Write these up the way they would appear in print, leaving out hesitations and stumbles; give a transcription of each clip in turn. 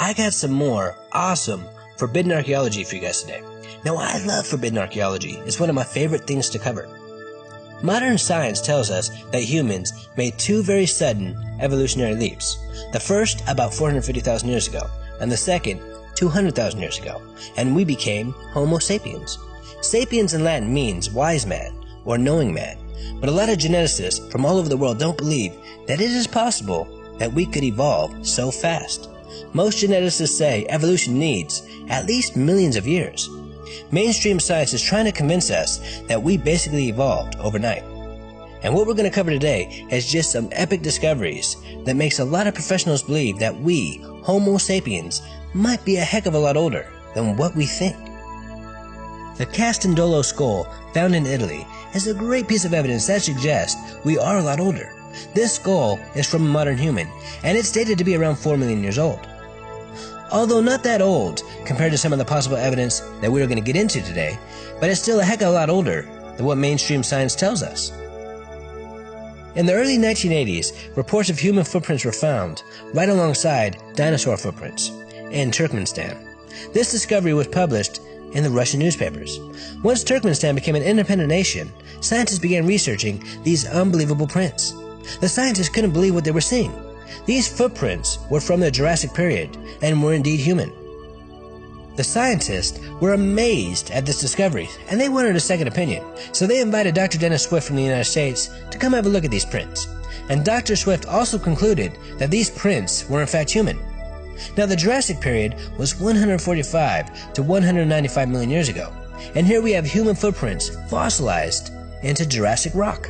I got some more awesome forbidden archaeology for you guys today. Now, I love forbidden archaeology. It's one of my favorite things to cover. Modern science tells us that humans made two very sudden evolutionary leaps. The first about 450,000 years ago, and the second 200,000 years ago, and we became Homo sapiens. Sapiens in Latin means wise man or knowing man, but a lot of geneticists from all over the world don't believe that it is possible that we could evolve so fast. Most geneticists say evolution needs at least millions of years. Mainstream science is trying to convince us that we basically evolved overnight. And what we're going to cover today is just some epic discoveries that makes a lot of professionals believe that we, Homo sapiens, might be a heck of a lot older than what we think. The Castandolo skull, found in Italy, is a great piece of evidence that suggests we are a lot older. This skull is from a modern human, and it's dated to be around 4 million years old. Although not that old compared to some of the possible evidence that we are going to get into today, but it's still a heck of a lot older than what mainstream science tells us. In the early 1980s, reports of human footprints were found right alongside dinosaur footprints in Turkmenistan. This discovery was published in the Russian newspapers. Once Turkmenistan became an independent nation, scientists began researching these unbelievable prints. The scientists couldn't believe what they were seeing. These footprints were from the Jurassic period and were indeed human. The scientists were amazed at this discovery, and they wanted a second opinion, so they invited Dr. Dennis Swift from the United States to come have a look at these prints. And Dr. Swift also concluded that these prints were in fact human. Now, the Jurassic period was 145 to 195 million years ago, and here we have human footprints fossilized into Jurassic rock.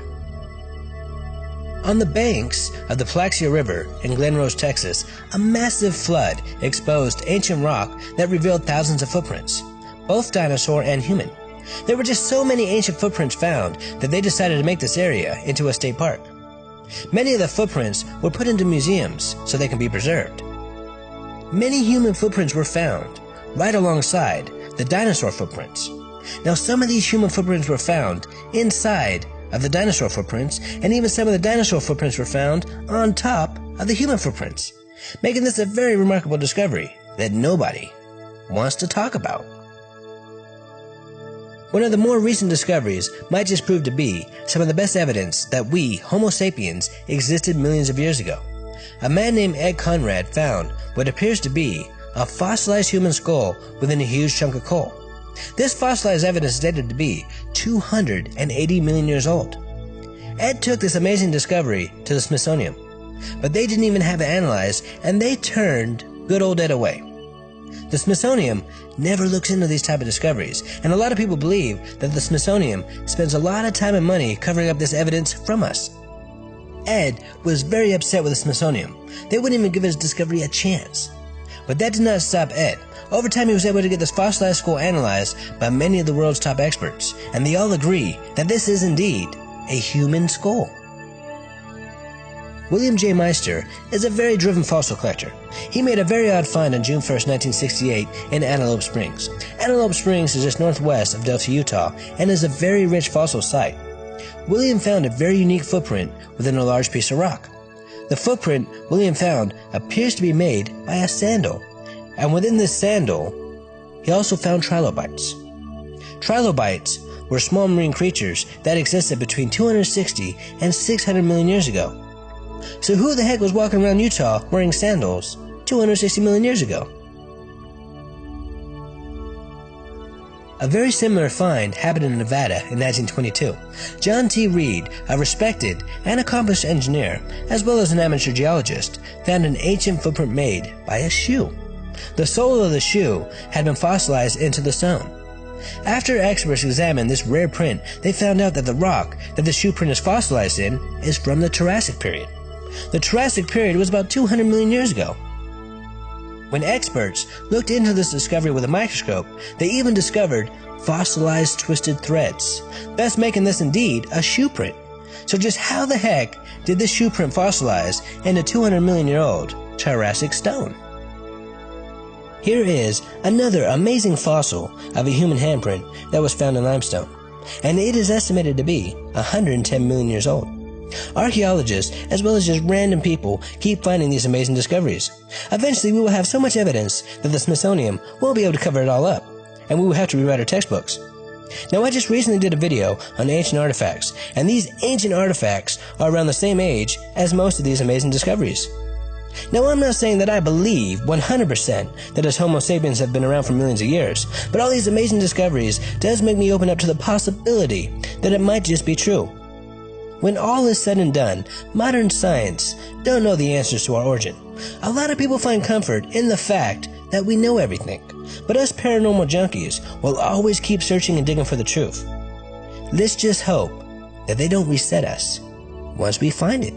On the banks of the Plaxia River in Glen Rose, Texas, a massive flood exposed ancient rock that revealed thousands of footprints, both dinosaur and human. There were just so many ancient footprints found that they decided to make this area into a state park. Many of the footprints were put into museums so they can be preserved. Many human footprints were found right alongside the dinosaur footprints. Now, some of these human footprints were found inside of the dinosaur footprints, and even some of the dinosaur footprints were found on top of the human footprints, making this a very remarkable discovery that nobody wants to talk about. One of the more recent discoveries might just prove to be some of the best evidence that we, Homo sapiens, existed millions of years ago. A man named Ed Conrad found what appears to be a fossilized human skull within a huge chunk of coal. This fossilized evidence is dated to be 280 million years old. Ed took this amazing discovery to the Smithsonian, but they didn't even have it analyzed, and they turned good old Ed away. The Smithsonian never looks into these type of discoveries, and a lot of people believe that the Smithsonian spends a lot of time and money covering up this evidence from us. Ed was very upset with the Smithsonian. They wouldn't even give his discovery a chance. But that did not stop Ed. Over time, he was able to get this fossilized skull analyzed by many of the world's top experts, and they all agree that this is indeed a human skull. William J. Meister is a very driven fossil collector. He made a very odd find on June 1st, 1968 in Antelope Springs. Antelope Springs is just northwest of Delta, Utah, and is a very rich fossil site. William found a very unique footprint within a large piece of rock. The footprint William found appears to be made by a sandal, and within this sandal, he also found trilobites. Trilobites were small marine creatures that existed between 260 and 600 million years ago. So who the heck was walking around Utah wearing sandals 260 million years ago? A very similar find happened in Nevada in 1922. John T. Reed, a respected and accomplished engineer, as well as an amateur geologist, found an ancient footprint made by a shoe. The sole of the shoe had been fossilized into the stone. After experts examined this rare print, they found out that the rock that the shoe print is fossilized in is from the Jurassic period. The Jurassic period was about 200 million years ago. When experts looked into this discovery with a microscope, they even discovered fossilized twisted threads, thus making this indeed a shoe print. So just how the heck did this shoe print fossilize into 200 million year old Jurassic stone? Here is another amazing fossil of a human handprint that was found in limestone, and it is estimated to be 110 million years old. Archaeologists, as well as just random people, keep finding these amazing discoveries. Eventually, we will have so much evidence that the Smithsonian won't be able to cover it all up, and we will have to rewrite our textbooks. Now, I just recently did a video on ancient artifacts, and these ancient artifacts are around the same age as most of these amazing discoveries. Now, I'm not saying that I believe 100% that us Homo sapiens have been around for millions of years, but all these amazing discoveries does make me open up to the possibility that it might just be true. When all is said and done, modern science don't know the answers to our origin. A lot of people find comfort in the fact that we know everything, but us paranormal junkies will always keep searching and digging for the truth. Let's just hope that they don't reset us once we find it.